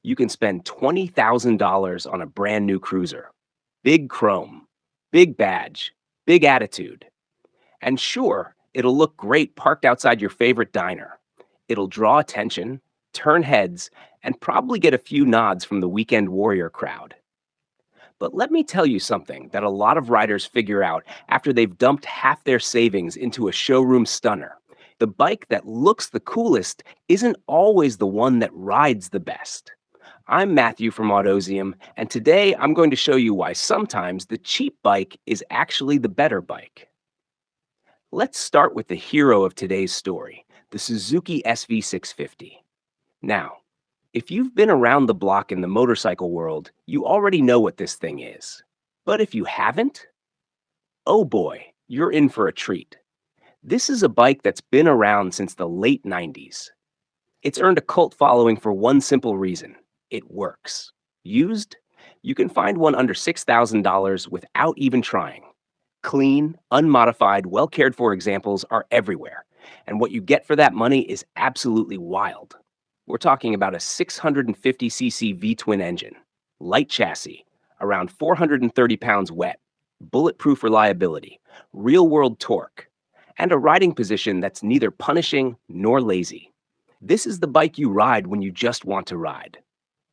you can spend $20,000 on a brand new cruiser. Big chrome, big badge, big attitude. And sure, it'll look great parked outside your favorite diner. It'll draw attention, turn heads, and probably get a few nods from the weekend warrior crowd. But let me tell you something that a lot of riders figure out after they've dumped half their savings into a showroom stunner. The bike that looks the coolest isn't always the one that rides the best. I'm Matthew from Autozium, and today I'm going to show you why sometimes the cheap bike is actually the better bike. Let's start with the hero of today's story, the Suzuki SV650. Now, if you've been around the block in the motorcycle world, you already know what this thing is. But if you haven't, oh boy, you're in for a treat. This is a bike that's been around since the late 90s. It's earned a cult following for one simple reason: it works. Used? You can find one under $6,000 without even trying. Clean, unmodified, well cared for examples are everywhere. And what you get for that money is absolutely wild. We're talking about a 650cc V-twin engine, light chassis, around 430 pounds wet, bulletproof reliability, real-world torque, and a riding position that's neither punishing nor lazy. This is the bike you ride when you just want to ride.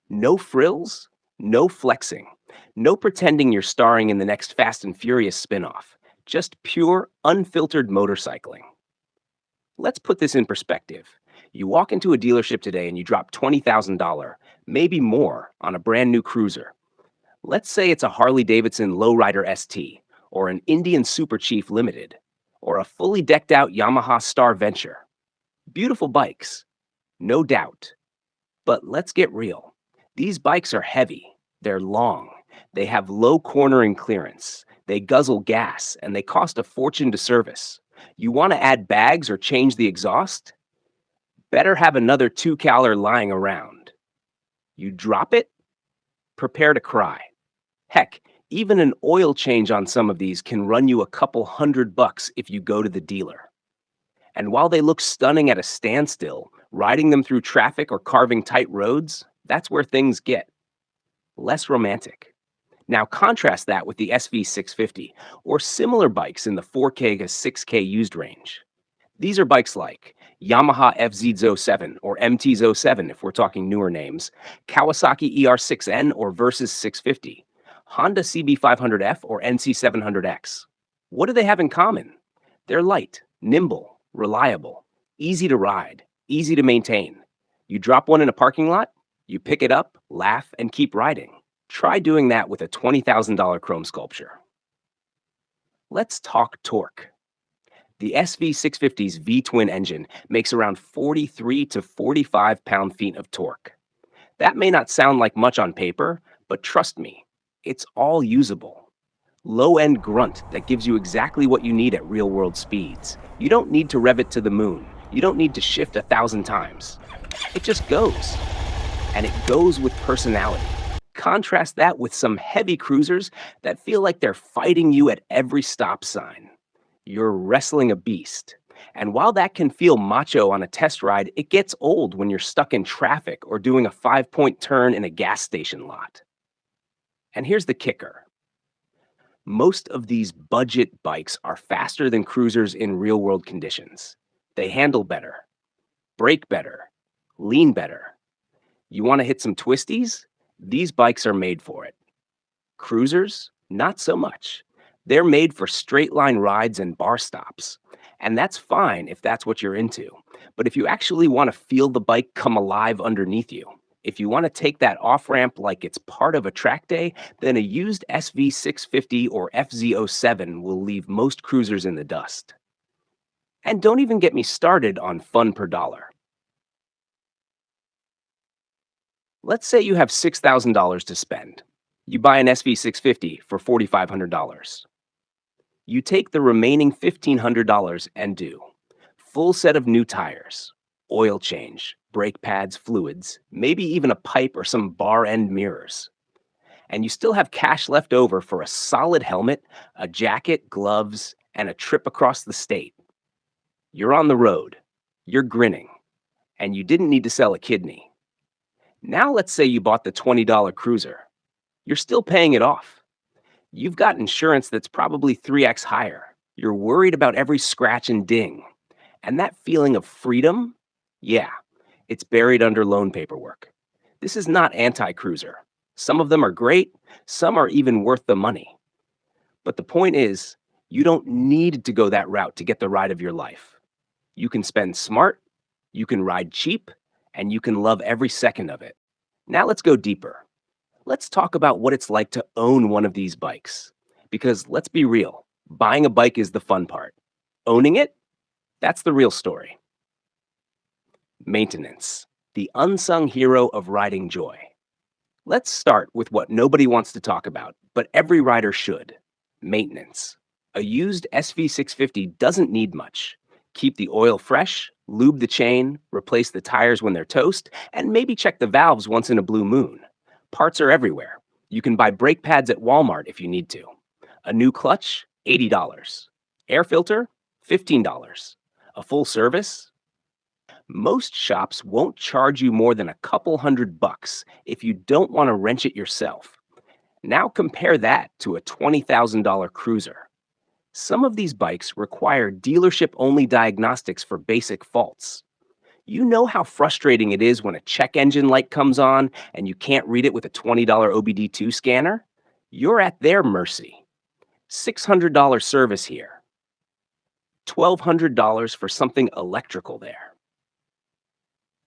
No frills, no flexing, no pretending you're starring in the next Fast and Furious spinoff. Just pure, unfiltered motorcycling. Let's put this in perspective. You walk into a dealership today and you drop $20,000, maybe more, on a brand new cruiser. Let's say it's a Harley-Davidson Lowrider ST, or an Indian Super Chief Limited, or a fully decked out Yamaha Star Venture. Beautiful bikes, no doubt. But let's get real. These bikes are heavy, they're long, they have low cornering clearance, they guzzle gas, and they cost a fortune to service. You want to add bags or change the exhaust? Better have another 2-caler lying around. You drop it? Prepare to cry. Heck, even an oil change on some of these can run you a couple $100 if you go to the dealer. And while they look stunning at a standstill, riding them through traffic or carving tight roads, that's where things get less romantic. Now contrast that with the SV650 or similar bikes in the 4K to 6K used range. These are bikes like Yamaha FZ07 or MT07 if we're talking newer names, Kawasaki ER6N or Versys 650, Honda CB500F or NC700X. What do they have in common? They're light, nimble, reliable, easy to ride, easy to maintain. You drop one in a parking lot, you pick it up, laugh, and keep riding. Try doing that with a $20,000 chrome sculpture. Let's talk torque. The SV650's V-twin engine makes around 43 to 45 pound-feet of torque. That may not sound like much on paper, but trust me, it's all usable. Low-end grunt that gives you exactly what you need at real-world speeds. You don't need to rev it to the moon. You don't need to shift 1,000 times. It just goes. And it goes with personality. Contrast that with some heavy cruisers that feel like they're fighting you at every stop sign. You're wrestling a beast. And while that can feel macho on a test ride, it gets old when you're stuck in traffic or doing a 5-point turn in a gas station lot. And here's the kicker. Most of these budget bikes are faster than cruisers in real-world conditions. They handle better, brake better, lean better. You want to hit some twisties? These bikes are made for it. Cruisers? Not so much. They're made for straight line rides and bar stops. And that's fine if that's what you're into. But if you actually want to feel the bike come alive underneath you, if you want to take that off ramp like it's part of a track day, then a used SV650 or FZ07 will leave most cruisers in the dust. And don't even get me started on fun per dollar. Let's say you have $6,000 to spend. You buy an SV650 for $4,500. You take the remaining $1,500 and do full set of new tires, oil change, brake pads, fluids, maybe even a pipe or some bar end mirrors. And you still have cash left over for a solid helmet, a jacket, gloves, and a trip across the state. You're on the road, you're grinning, and you didn't need to sell a kidney. Now let's say you bought the $20 cruiser. You're still paying it off. You've got insurance that's probably 3x higher. You're worried about every scratch and ding. And that feeling of freedom, yeah, it's buried under loan paperwork. This is not anti cruiser. Some of them are great, some are even worth the money. But the point is, you don't need to go that route to get the ride of your life. You can spend smart, you can ride cheap, and you can love every second of it. Now let's go deeper. Let's talk about what it's like to own one of these bikes. Because let's be real, buying a bike is the fun part. Owning it, that's the real story. Maintenance, the unsung hero of riding joy. Let's start with what nobody wants to talk about, but every rider should: maintenance. A used SV650 doesn't need much. Keep the oil fresh, lube the chain, replace the tires when they're toast, and maybe check the valves once in a blue moon. Parts are everywhere. You can buy brake pads at Walmart if you need to. A new clutch, $80. Air filter, $15. A full service? Most shops won't charge you more than a couple $100 if you don't want to wrench it yourself. Now compare that to a $20,000 cruiser. Some of these bikes require dealership-only diagnostics for basic faults. You know how frustrating it is when a check engine light comes on and you can't read it with a $20 OBD2 scanner? You're at their mercy. $600 service here. $1,200 for something electrical there.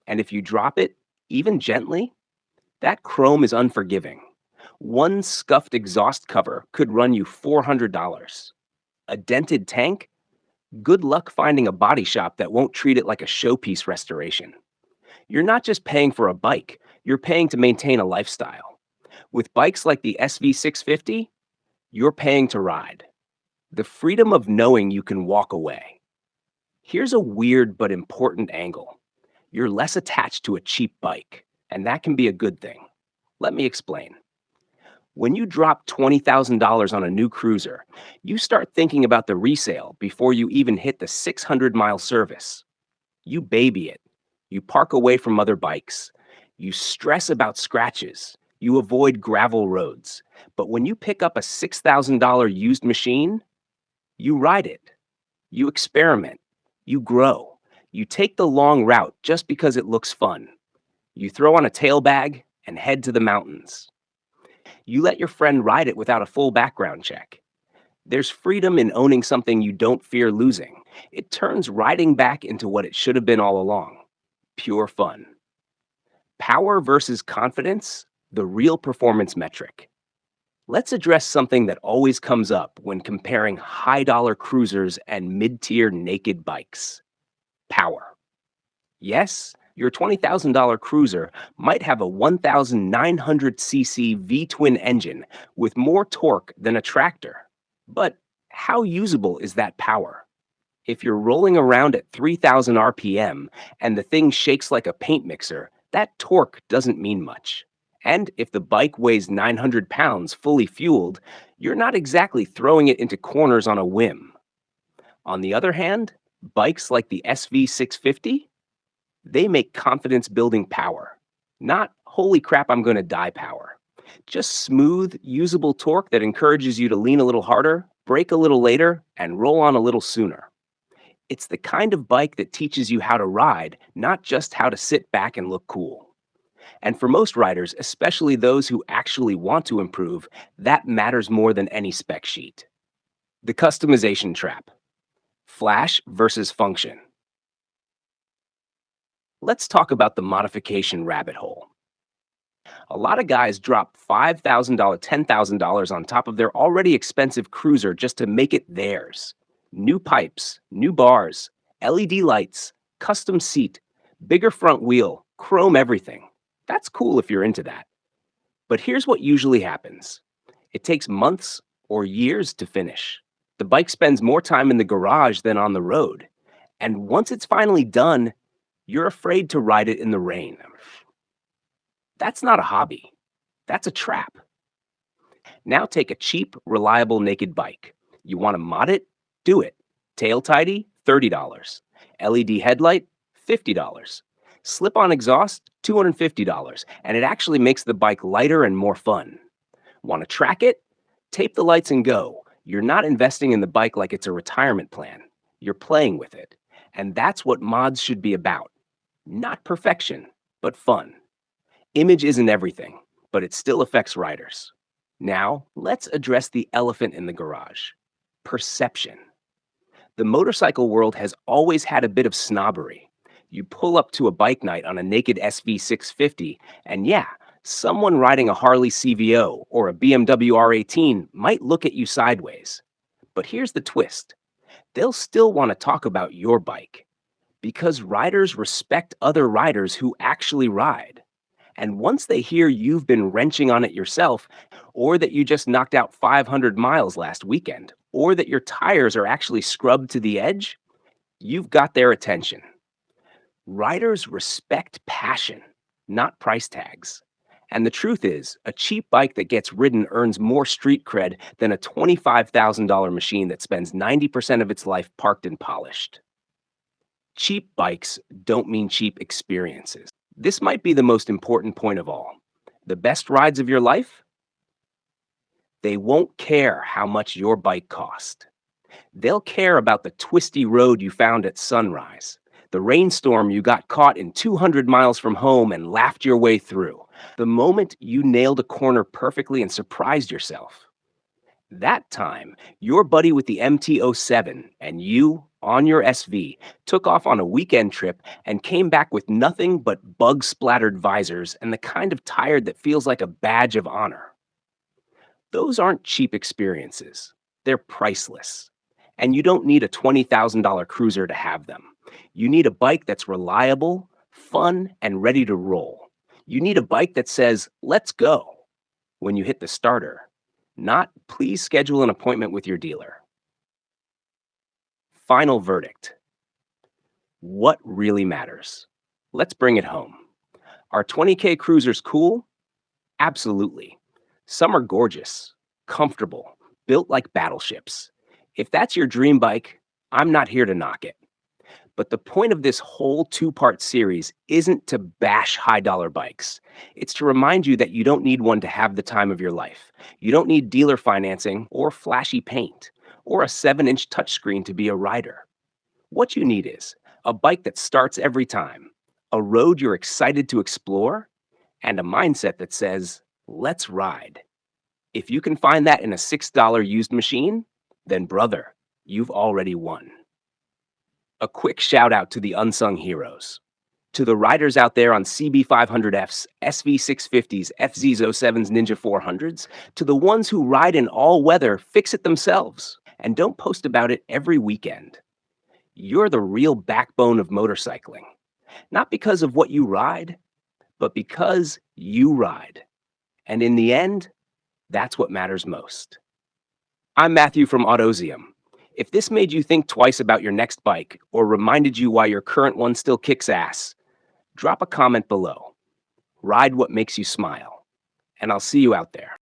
And if you drop it, even gently, that chrome is unforgiving. One scuffed exhaust cover could run you $400. A dented tank? Good luck finding a body shop that won't treat it like a showpiece restoration. You're not just paying for a bike, you're paying to maintain a lifestyle. With bikes like the SV650, you're paying to ride. The freedom of knowing you can walk away. Here's a weird but important angle. You're less attached to a cheap bike, and that can be a good thing. Let me explain. When you drop $20,000 on a new cruiser, you start thinking about the resale before you even hit the 600-mile service. You baby it. You park away from other bikes. You stress about scratches. You avoid gravel roads. But when you pick up a $6,000 used machine, you ride it. You experiment. You grow. You take the long route just because it looks fun. You throw on a tail bag and head to the mountains. You let your friend ride it without a full background check. There's freedom in owning something you don't fear losing. It turns riding back into what it should have been all along: pure fun. Power versus confidence, the real performance metric. Let's address something that always comes up when comparing high-dollar cruisers and mid-tier naked bikes: power. Yes, your $20,000 cruiser might have a 1,900cc V-twin engine with more torque than a tractor. But how usable is that power? If you're rolling around at 3,000 RPM and the thing shakes like a paint mixer, that torque doesn't mean much. And if the bike weighs 900 pounds fully fueled, you're not exactly throwing it into corners on a whim. On the other hand, bikes like the SV650, they make confidence building power, not holy crap, I'm going to die power. Just smooth, usable torque that encourages you to lean a little harder, brake a little later, and roll on a little sooner. It's the kind of bike that teaches you how to ride, not just how to sit back and look cool. And for most riders, especially those who actually want to improve, that matters more than any spec sheet. The customization trap. Flash versus function. Let's talk about the modification rabbit hole. A lot of guys drop $5,000, $10,000 on top of their already expensive cruiser just to make it theirs. New pipes, new bars, LED lights, custom seat, bigger front wheel, chrome everything. That's cool if you're into that. But here's what usually happens. It takes months or years to finish. The bike spends more time in the garage than on the road. And once it's finally done, you're afraid to ride it in the rain. That's not a hobby. That's a trap. Now take a cheap, reliable naked bike. You want to mod it? Do it. Tail tidy? $30. LED headlight? $50. Slip on exhaust, $250, and it actually makes the bike lighter and more fun. Want to track it? Tape the lights and go. You're not investing in the bike like it's a retirement plan. You're playing with it. And that's what mods should be about. Not perfection, but fun. Image isn't everything, but it still affects riders. Now, let's address the elephant in the garage: perception. The motorcycle world has always had a bit of snobbery. You pull up to a bike night on a naked SV650, and yeah, someone riding a Harley CVO or a BMW R18 might look at you sideways. But here's the twist: they'll still want to talk about your bike because riders respect other riders who actually ride. And once they hear you've been wrenching on it yourself, or that you just knocked out 500 miles last weekend, or that your tires are actually scrubbed to the edge, you've got their attention. Riders respect passion, not price tags. And the truth is, a cheap bike that gets ridden earns more street cred than a $25,000 machine that spends 90% of its life parked and polished. Cheap bikes don't mean cheap experiences. This might be the most important point of all. The best rides of your life? They won't care how much your bike cost. They'll care about the twisty road you found at sunrise, the rainstorm you got caught in 200 miles from home and laughed your way through, the moment you nailed a corner perfectly and surprised yourself. That time, your buddy with the MT-07 and you, on your SV, took off on a weekend trip and came back with nothing but bug-splattered visors and the kind of tire that feels like a badge of honor. Those aren't cheap experiences. They're priceless. And you don't need a $20,000 cruiser to have them. You need a bike that's reliable, fun, and ready to roll. You need a bike that says, "Let's go," when you hit the starter, not "Please schedule an appointment with your dealer." Final verdict. What really matters? Let's bring it home. Are 20K cruisers cool? Absolutely. Some are gorgeous, comfortable, built like battleships. If that's your dream bike, I'm not here to knock it. But the point of this whole two-part series isn't to bash high-dollar bikes. It's to remind you that you don't need one to have the time of your life. You don't need dealer financing or flashy paint or a 7-inch touchscreen to be a rider. What you need is a bike that starts every time, a road you're excited to explore, and a mindset that says, "Let's ride." If you can find that in a $6 used machine, then brother, you've already won. A quick shout out to the unsung heroes. To the riders out there on CB500Fs, SV650s, FZ07s, Ninja 400s, to the ones who ride in all weather, fix it themselves, and don't post about it every weekend. You're the real backbone of motorcycling. Not because of what you ride, but because you ride. And in the end, that's what matters most. I'm Matthew from Autozium. If this made you think twice about your next bike or reminded you why your current one still kicks ass, drop a comment below. Ride what makes you smile. And I'll see you out there.